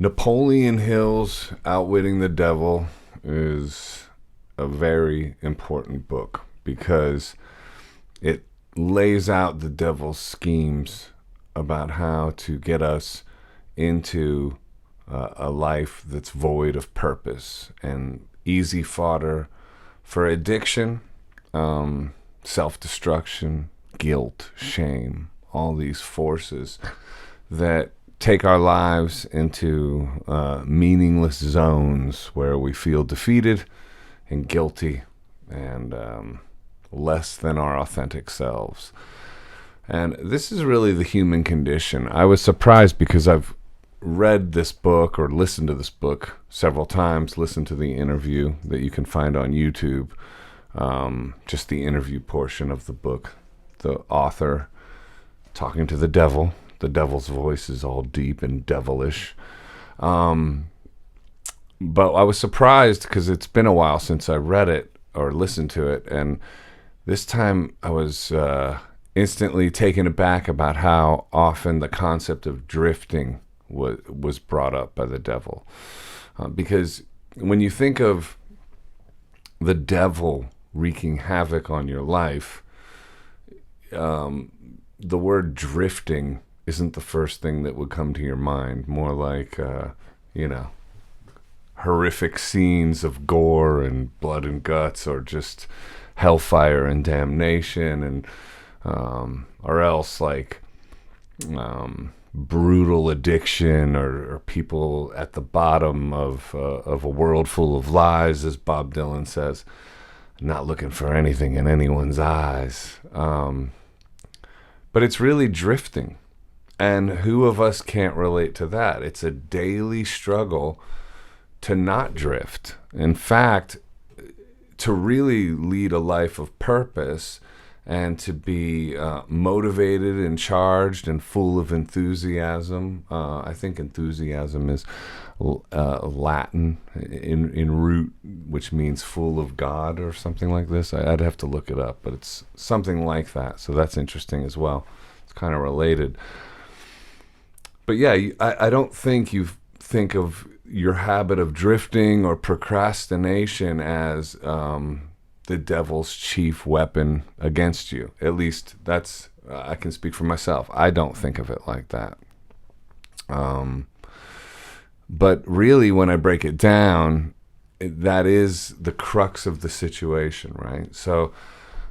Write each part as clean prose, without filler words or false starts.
Napoleon Hill's Outwitting the Devil is a very important book because it lays out the devil's schemes about how to get us into a life that's void of purpose and easy fodder for addiction, self-destruction, guilt, shame, all these forces that take our lives into meaningless zones where we feel defeated and guilty and less than our authentic selves. And this is really the human condition. I was surprised because I've read this book or listened to this book several times, listened to the interview that you can find on YouTube, just the interview portion of the book, the author talking to the devil. The devil's voice is all deep and devilish. But I was surprised because it's been a while since I read it or listened to it. And this time I was instantly taken aback about how often the concept of drifting was brought up by the devil. Because when you think of the devil wreaking havoc on your life, the word drifting isn't the first thing that would come to your mind. More like, horrific scenes of gore and blood and guts, or just hellfire and damnation, and or else like brutal addiction, or people at the bottom of a world full of lies, as Bob Dylan says, not looking for anything in anyone's eyes. But it's really drifting. And who of us can't relate to that? It's a daily struggle to not drift. In fact, to really lead a life of purpose and to be motivated and charged and full of enthusiasm. I think enthusiasm is Latin in root, which means full of God or something like this. I'd have to look it up, but it's something like that. So that's interesting as well. It's kind of related. But yeah, I don't think you think of your habit of drifting or procrastination as the devil's chief weapon against you. At least that's, I can speak for myself. I don't think of it like that. But really, when I break it down, that is the crux of the situation, right? So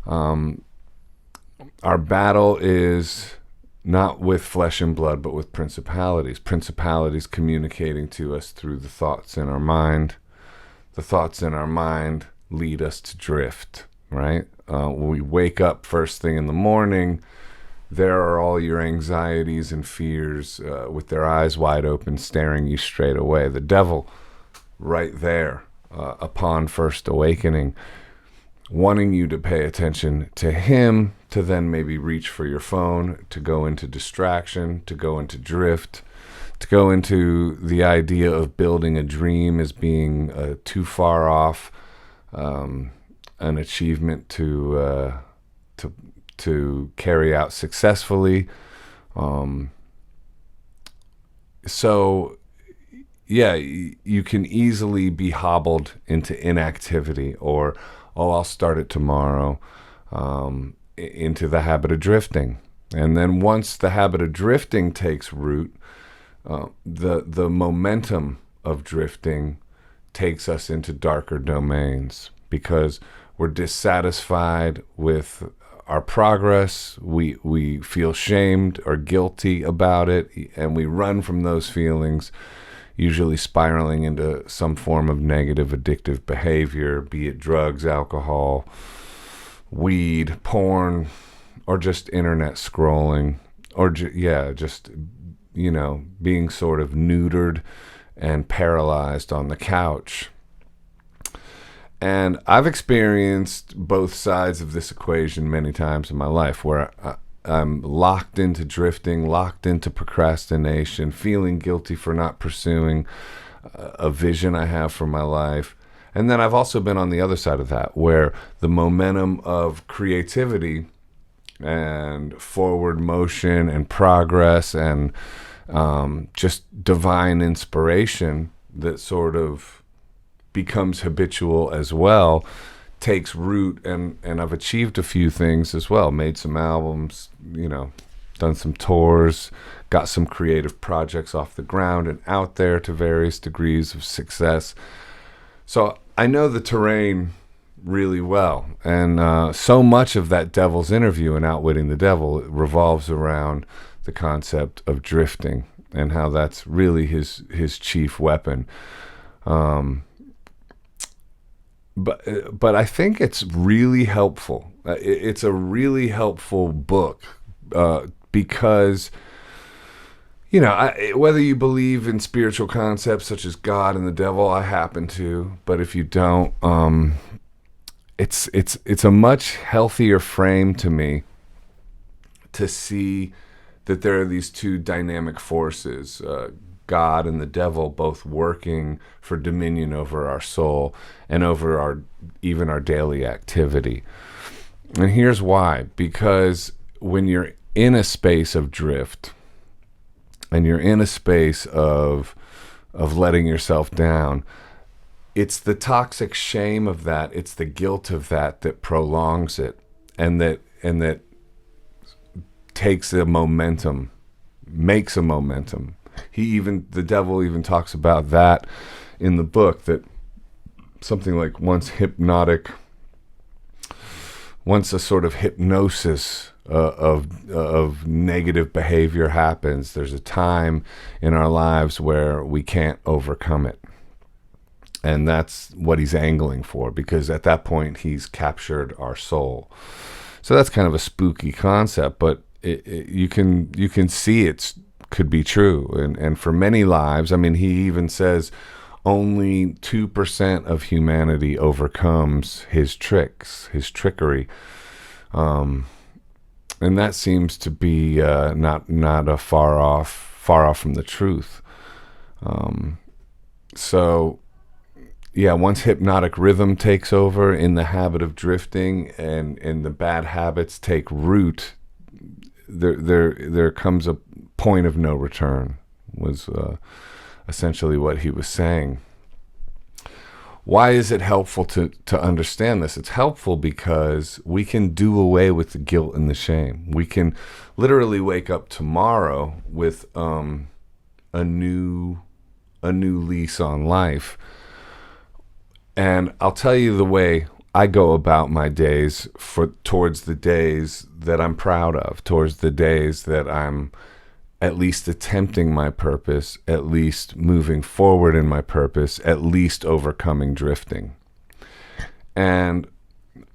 our battle is not with flesh and blood, but with principalities. Principalities communicating to us through the thoughts in our mind. The thoughts in our mind lead us to drift, right? When we wake up first thing in the morning, there are all your anxieties and fears with their eyes wide open, staring you straight away. The devil right there upon first awakening, wanting you to pay attention to him, to then maybe reach for your phone, to go into distraction, to go into drift, to go into the idea of building a dream as being too far off an achievement to carry out successfully. So yeah, you can easily be hobbled into inactivity, or I'll start it tomorrow, into the habit of drifting. And then once the habit of drifting takes root, the momentum of drifting takes us into darker domains because we're dissatisfied with our progress. We feel shamed or guilty about it, and we run from those feelings, usually spiraling into some form of negative addictive behavior, be it drugs, alcohol, weed, porn, or just internet scrolling, or just being sort of neutered and paralyzed on the couch. And I've experienced both sides of this equation many times in my life, where I'm locked into drifting, locked into procrastination, feeling guilty for not pursuing a vision I have for my life. And then I've also been on the other side of that, where the momentum of creativity and forward motion and progress and just divine inspiration that sort of becomes habitual as well, takes root. And I've achieved a few things as well, made some albums, done some tours, got some creative projects off the ground and out there to various degrees of success. So I know the terrain really well. And so much of that Devil's interview in Outwitting the Devil revolves around the concept of drifting and how that's really his chief weapon. But I think it's really helpful. It's a really helpful book because, whether you believe in spiritual concepts such as God and the devil, I happen to. But if you don't, it's a much healthier frame to me to see that there are these two dynamic forces, God and the devil, both working for dominion over our soul and over even our daily activity. And here's why. Because when you're in a space of drift and you're in a space of letting yourself down, it's the toxic shame of that, it's the guilt of that prolongs it, and that takes a momentum, makes a momentum. The devil even talks about that in the book, that something like once a sort of hypnosis of negative behavior happens, there's a time in our lives where we can't overcome it. And that's what he's angling for, because at that point he's captured our soul. So that's kind of a spooky concept, but you can see it could be true. And for many lives, I mean, he even says only 2% of humanity overcomes his trickery. And that seems to be not a far off from the truth. So yeah, once hypnotic rhythm takes over in the habit of drifting and the bad habits take root, there comes a point of no return, was essentially what he was saying. Why is it helpful to understand this? It's helpful because we can do away with the guilt and the shame. We can literally wake up tomorrow with a new lease on life. And I'll tell you the way I go about my days towards the days that I'm proud of, towards the days that I'm at least attempting my purpose, at least moving forward in my purpose, at least overcoming drifting. And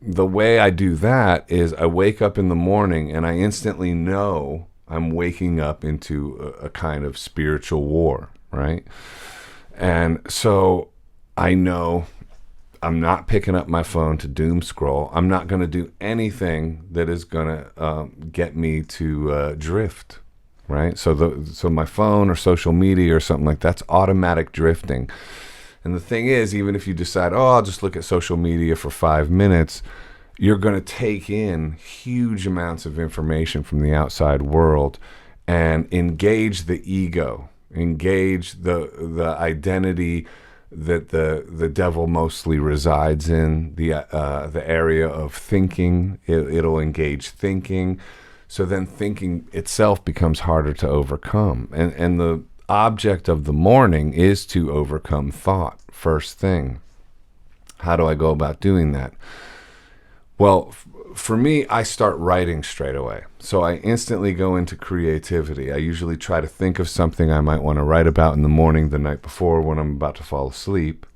the way I do that is I wake up in the morning and I instantly know I'm waking up into a kind of spiritual war, right? And so I know I'm not picking up my phone to doom scroll. I'm not going to do anything that is going to get me to drift, right? So my phone or social media or something like that's automatic drifting. And the thing is, even if you decide, I'll just look at social media for 5 minutes, you're going to take in huge amounts of information from the outside world and engage the ego, engage the identity that the devil mostly resides in, the area of thinking. It'll engage thinking, so then thinking itself becomes harder to overcome. And the object of the morning is to overcome thought first thing. How do I go about doing that? Well, for me, I start writing straight away. So I instantly go into creativity. I usually try to think of something I might want to write about in the morning, the night before, when I'm about to fall asleep.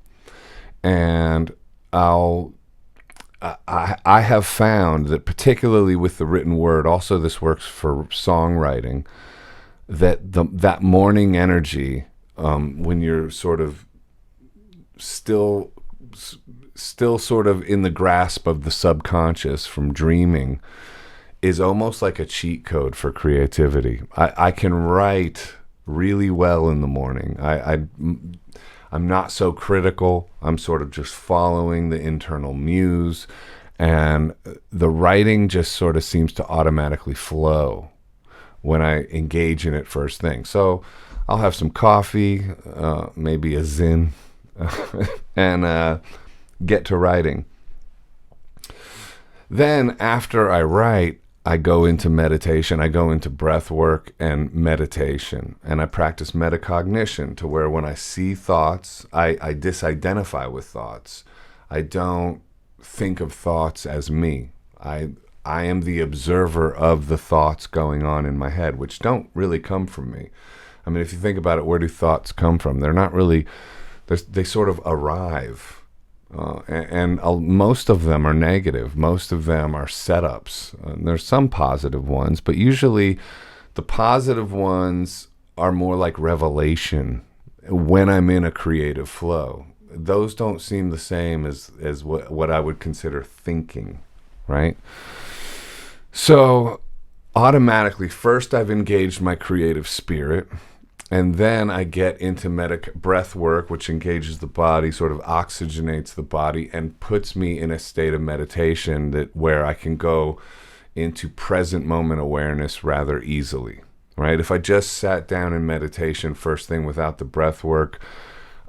And I have found that particularly with the written word, also this works for songwriting, that morning energy, when you're sort of still sort of in the grasp of the subconscious from dreaming, is almost like a cheat code for creativity. I can write really well in the morning. I'm not so critical. I'm sort of just following the internal muse, and the writing just sort of seems to automatically flow. when I engage in it first thing. So I'll have some coffee, maybe a Zin, and get to writing. Then after I write, I go into meditation. I go into breath work and meditation. And I practice metacognition, to where when I see thoughts, I disidentify with thoughts. I don't think of thoughts as me. I am the observer of the thoughts going on in my head, which don't really come from me. I mean, if you think about it, where do thoughts come from? They're not really, they sort of arrive. And most of them are negative. Most of them are setups. There's some positive ones, but usually the positive ones are more like revelation when I'm in a creative flow. Those don't seem the same as what I would consider thinking, right? So automatically, first I've engaged my creative spirit. And then I get into breath work, which engages the body, sort of oxygenates the body, and puts me in a state of meditation where I can go into present moment awareness rather easily, right? If I just sat down in meditation first thing without the breath work,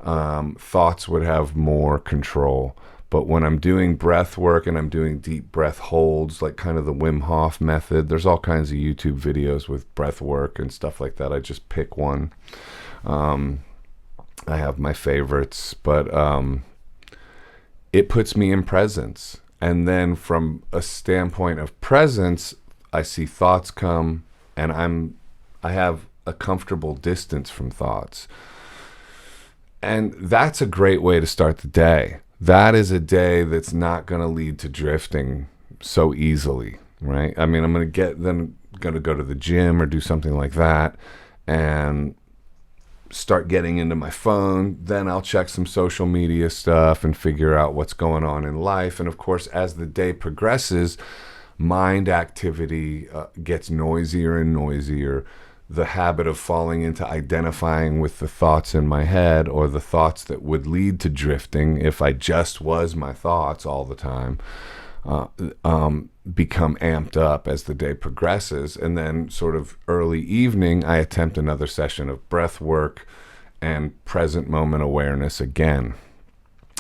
thoughts would have more control. But when I'm doing breath work and I'm doing deep breath holds, like kind of the Wim Hof method, there's all kinds of YouTube videos with breath work and stuff like that. I just pick one. I have my favorites, but it puts me in presence. And then from a standpoint of presence, I see thoughts come, and I have a comfortable distance from thoughts. And that's a great way to start the day. That is a day that's not going to lead to drifting so easily, right? I mean, I'm going to go to the gym or do something like that and start getting into my phone. Then I'll check some social media stuff and figure out what's going on in life. And of course, as the day progresses, mind activity gets noisier and noisier. The habit of falling into identifying with the thoughts in my head, or the thoughts that would lead to drifting if I just was my thoughts all the time, become amped up as the day progresses. And then sort of early evening, I attempt another session of breath work and present moment awareness again.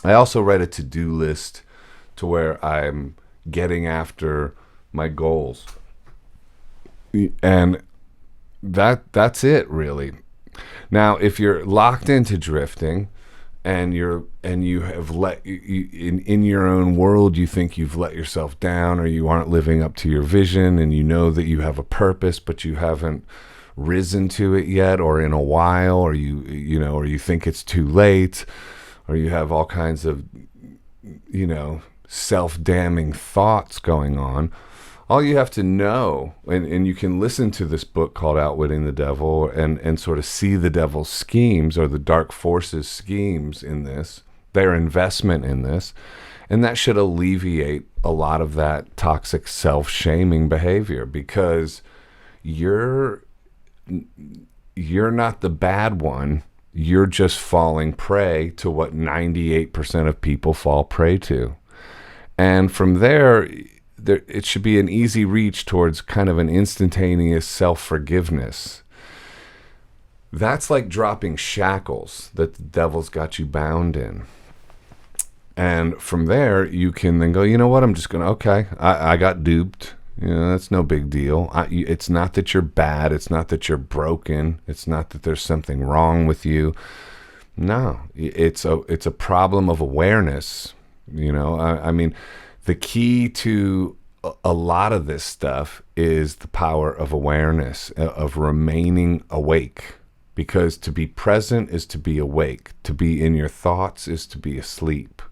I also write a to-do list to where I'm getting after my goals. And that's it, really. Now, if you're locked into drifting and you have in your own world, you think you've let yourself down, or you aren't living up to your vision, and you know that you have a purpose, but you haven't risen to it yet, or in a while, or you think it's too late, or you have all kinds of self-damning thoughts going on. All you have to know, and you can listen to this book called Outwitting the Devil and sort of see the devil's schemes, or the dark forces' schemes in this, their investment in this, and that should alleviate a lot of that toxic self-shaming behavior, because you're not the bad one. You're just falling prey to what 98% of people fall prey to. And from there, it should be an easy reach towards kind of an instantaneous self-forgiveness. That's like dropping shackles that the devil's got you bound in. And from there, you can then go, you know what, I'm just going to, okay, I got duped. That's no big deal. It's not that you're bad. It's not that you're broken. It's not that there's something wrong with you. No, it's a problem of awareness. I mean, the key to a lot of this stuff is the power of awareness, of remaining awake. Because to be present is to be awake. To be in your thoughts is to be asleep.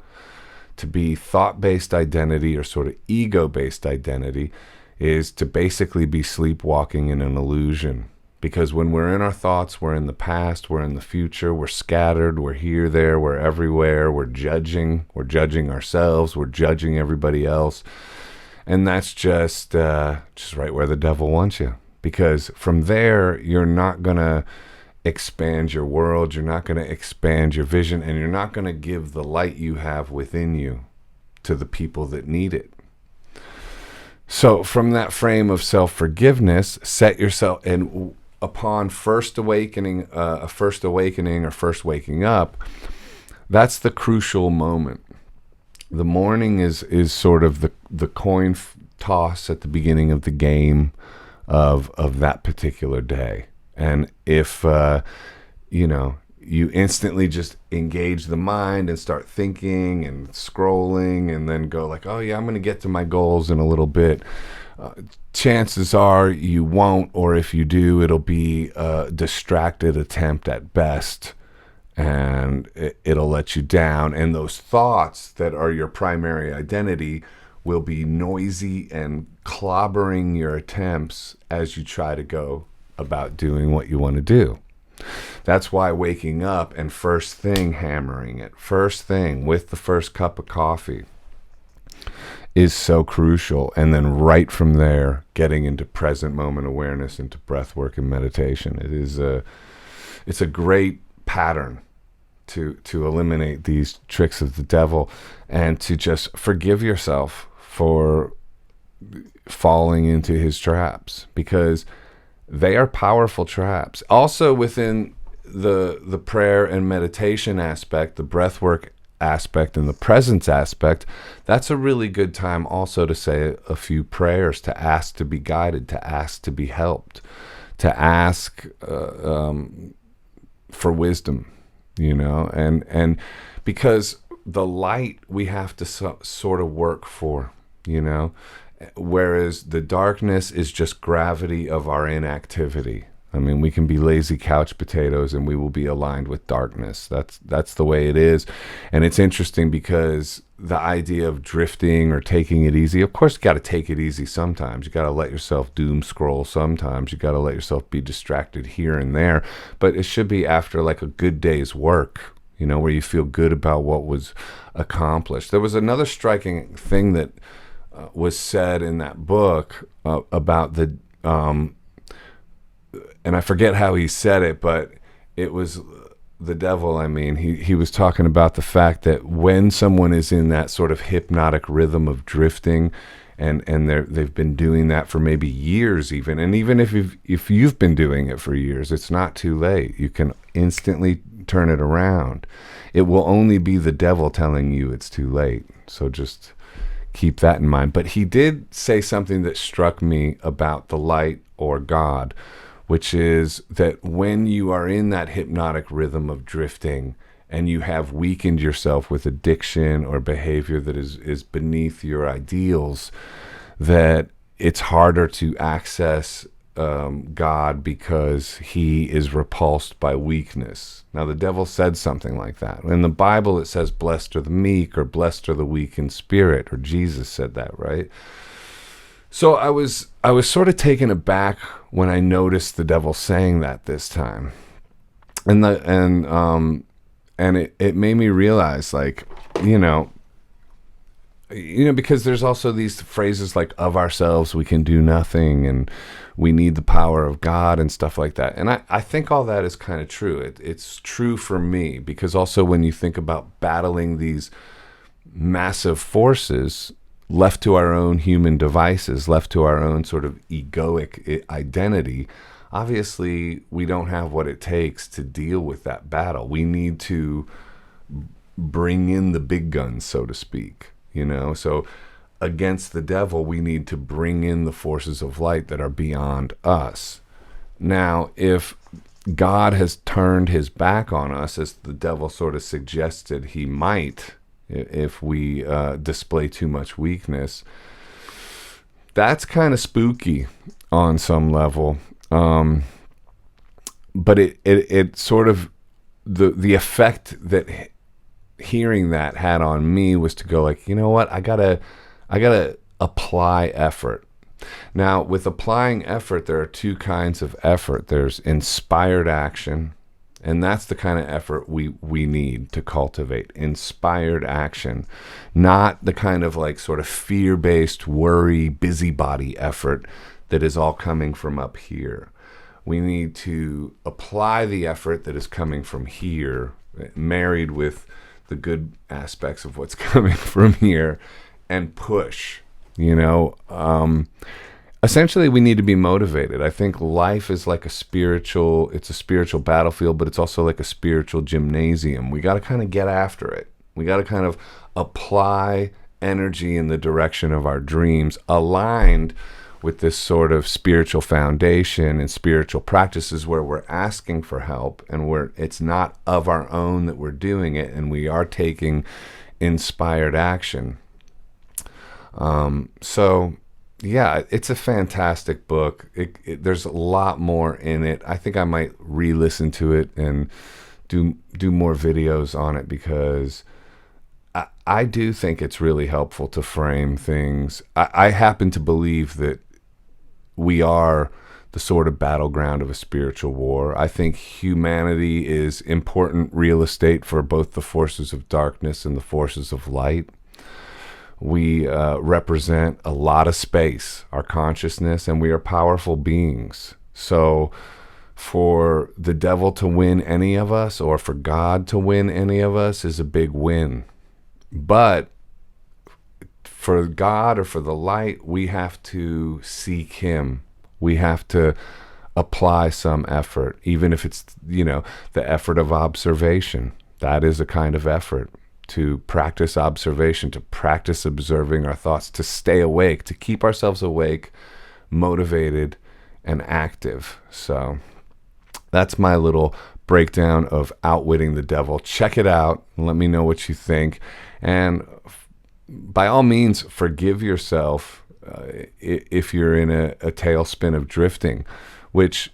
To be thought-based identity, or sort of ego-based identity, is to basically be sleepwalking in an illusion. Because when we're in our thoughts, we're in the past, we're in the future, we're scattered, we're here, there, we're everywhere, we're judging ourselves, we're judging everybody else. And that's just right where the devil wants you. Because from there, you're not going to expand your world, you're not going to expand your vision, and you're not going to give the light you have within you to the people that need it. So from that frame of self-forgiveness, set yourself, and upon first awakening, or first waking up, that's the crucial moment. The morning is sort of the coin toss at the beginning of the game of that particular day. And if you instantly just engage the mind and start thinking and scrolling, and then go like, oh yeah, I'm going to get to my goals in a little bit, chances are you won't, or if you do, it'll be a distracted attempt at best, and it'll let you down. And those thoughts that are your primary identity will be noisy and clobbering your attempts as you try to go about doing what you want to do. That's why waking up and first thing hammering it, first thing with the first cup of coffee, is so crucial. And then right from there, getting into present moment awareness, into breath work and meditation. It's a great pattern to eliminate these tricks of the devil, and to just forgive yourself for falling into his traps, because they are powerful traps. Also within the prayer and meditation aspect, the breath work aspect, and the presence aspect, that's a really good time also to say a few prayers, to ask to be guided, to ask to be helped, to ask for wisdom, and because the light we have to sort of work for, whereas the darkness is just gravity of our inactivity. I mean, we can be lazy couch potatoes and we will be aligned with darkness. That's the way it is. And it's interesting because the idea of drifting or taking it easy, of course you got to take it easy sometimes. You got to let yourself doom scroll sometimes. You got to let yourself be distracted here and there. But it should be after like a good day's work, where you feel good about what was accomplished. There was another striking thing that was said in that book about the and I forget how he said it, but it was the devil. I mean, he was talking about the fact that when someone is in that sort of hypnotic rhythm of drifting, and they've been doing that for maybe years even, and even if you've been doing it for years, it's not too late. You can instantly turn it around. It will only be the devil telling you it's too late. So just keep that in mind. But he did say something that struck me about the light or God, which is that when you are in that hypnotic rhythm of drifting and you have weakened yourself with addiction or behavior that is beneath your ideals, that it's harder to access God because he is repulsed by weakness. Now, the devil said something like that. In the Bible, it says, blessed are the meek, or blessed are the weak in spirit, or Jesus said that, right? So I was sort of taken aback when I noticed the devil saying that this time, and it made me realize, like, because there's also these phrases like, of ourselves we can do nothing, and we need the power of God and stuff like that. And I think all that is kind of true. It's true for me, because also when you think about battling these massive forces, left to our own human devices, left to our own sort of egoic identity, obviously we don't have what it takes to deal with that battle. We need to bring in the big guns, so to speak, So against the devil, we need to bring in the forces of light that are beyond us. Now, if God has turned his back on us, as the devil sort of suggested he might, if we display too much weakness, that's kind of spooky on some level. But it sort of, the effect that hearing that had on me was to go like, you know what, I gotta apply effort. Now, with applying effort, there are two kinds of effort. There's inspired action, and that's the kind of effort we need to cultivate. Inspired action, not the kind of like sort of fear-based worry, busybody effort that is all coming from up here. We need to apply the effort that is coming from here, married with the good aspects of what's coming from here, and push. You know, essentially we need to be motivated. I think life is like it's a spiritual battlefield, but it's also like a spiritual gymnasium. We got to kind of get after it. We got to kind of apply energy in the direction of our dreams, aligned with this sort of spiritual foundation and spiritual practices where we're asking for help, and it's not of our own that we're doing it, and we are taking inspired action. So yeah, it's a fantastic book. There's a lot more in it. I think I might re-listen to it and do more videos on it, because I do think it's really helpful to frame things. I happen to believe that we are the sort of battleground of a spiritual war. I think humanity is important real estate for both the forces of darkness and the forces of light. We represent a lot of space, our consciousness, and we are powerful beings. So for the devil to win any of us, or for God to win any of us, is a big win. But for God or for the light, we have to seek him. We have to apply some effort, even if it's, the effort of observation. That is a kind of effort. To practice observation, to practice observing our thoughts, to stay awake, to keep ourselves awake, motivated, and active. So that's my little breakdown of Outwitting the Devil. Check it out and let me know what you think. And by all means, forgive yourself if you're in a tailspin of drifting, which,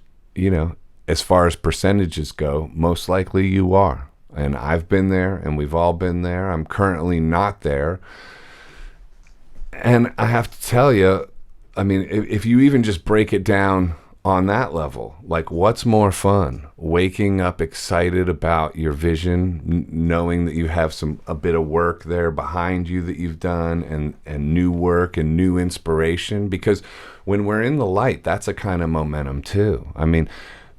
as far as percentages go, most likely you are. And I've been there, and we've all been there. I'm currently not there. And I have to tell you, I mean, if you even just break it down on that level, like, what's more fun? Waking up excited about your vision, knowing that you have a bit of work there behind you that you've done, and new work and new inspiration. Because when we're in the light, that's a kind of momentum too. I mean,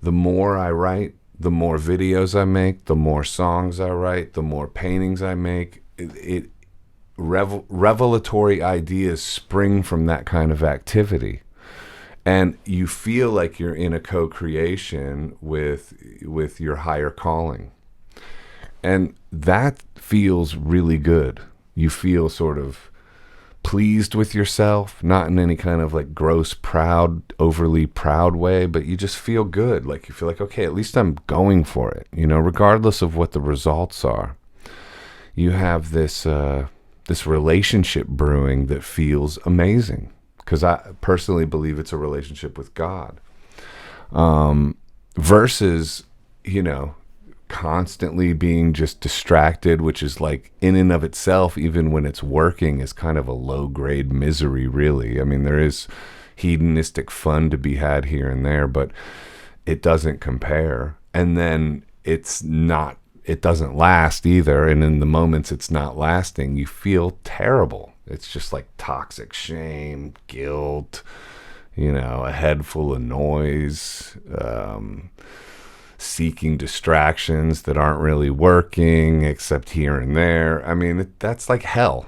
the more I write, the more videos I make, the more songs I write, the more paintings I make. Revelatory ideas spring from that kind of activity. And you feel like you're in a co-creation with your higher calling. And that feels really good. You feel sort of pleased with yourself, not in any kind of like gross, proud, overly proud way, but you just feel good. Like, you feel like, okay, at least I'm going for it, regardless of what the results are. You have this relationship brewing that feels amazing, because I personally believe it's a relationship with God, versus, constantly being just distracted, which is like, in and of itself, even when it's working, is kind of a low-grade misery, really. I mean, there is hedonistic fun to be had here and there, but it doesn't compare. And then it doesn't last either. And in the moments it's not lasting, you feel terrible. It's just like toxic shame, guilt, a head full of noise, seeking distractions that aren't really working except here and there. I mean, that's like hell.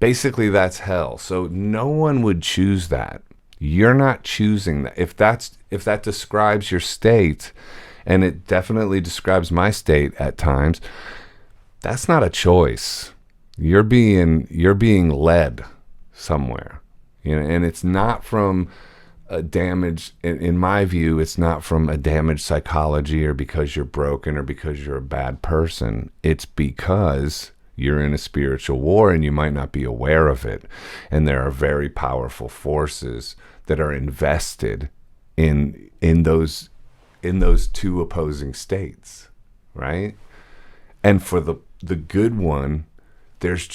Basically, that's hell. So no one would choose that. You're not choosing that. If that describes your state, and it definitely describes my state at times, that's not a choice. You're being led somewhere, and it's not from a damage. In my view, it's not from a damaged psychology, or because you're broken, or because you're a bad person. It's because you're in a spiritual war and you might not be aware of it. And there are very powerful forces that are invested in those two opposing states, right? And for the good one, there's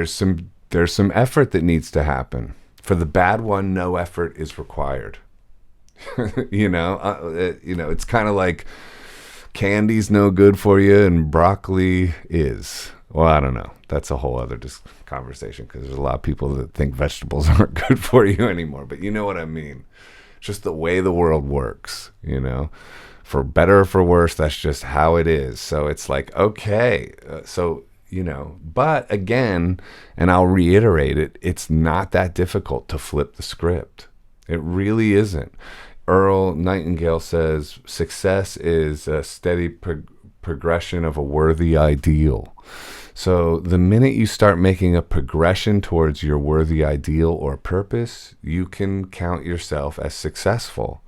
some effort that needs to happen. For the bad one, no effort is required. It's kind of like candy's no good for you and broccoli is. Well, I don't know. That's a whole other conversation, because there's a lot of people that think vegetables aren't good for you anymore. But you know what I mean. Just the way the world works, for better or for worse, that's just how it is. So it's like, okay, so But again, and I'll reiterate it, it's not that difficult to flip the script. It really isn't. Earl Nightingale says success is a steady progression of a worthy ideal. So the minute you start making a progression towards your worthy ideal or purpose, you can count yourself as successful.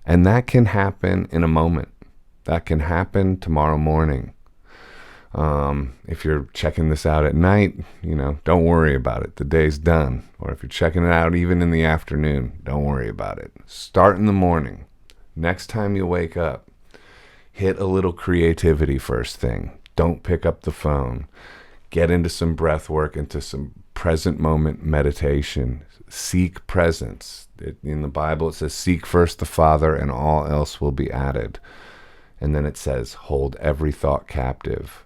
And that can happen in a moment. That can happen tomorrow morning. If you're checking this out at night, don't worry about it. The day's done. Or if you're checking it out even in the afternoon, don't worry about it. Start in the morning. Next time you wake up, hit a little creativity first thing. Don't pick up the phone. Get into some breath work, into some present moment meditation. Seek presence. In the Bible, it says, seek first the Father and all else will be added. And then it says, hold every thought captive.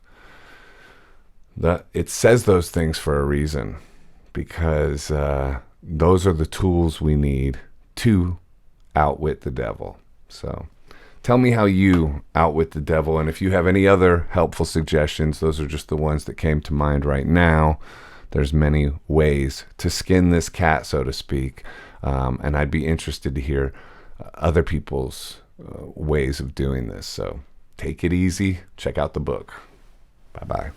It says those things for a reason, because those are the tools we need to outwit the devil. So tell me how you outwit the devil, and if you have any other helpful suggestions, those are just the ones that came to mind right now. There's many ways to skin this cat, so to speak, and I'd be interested to hear other people's ways of doing this. So take it easy. Check out the book. Bye-bye.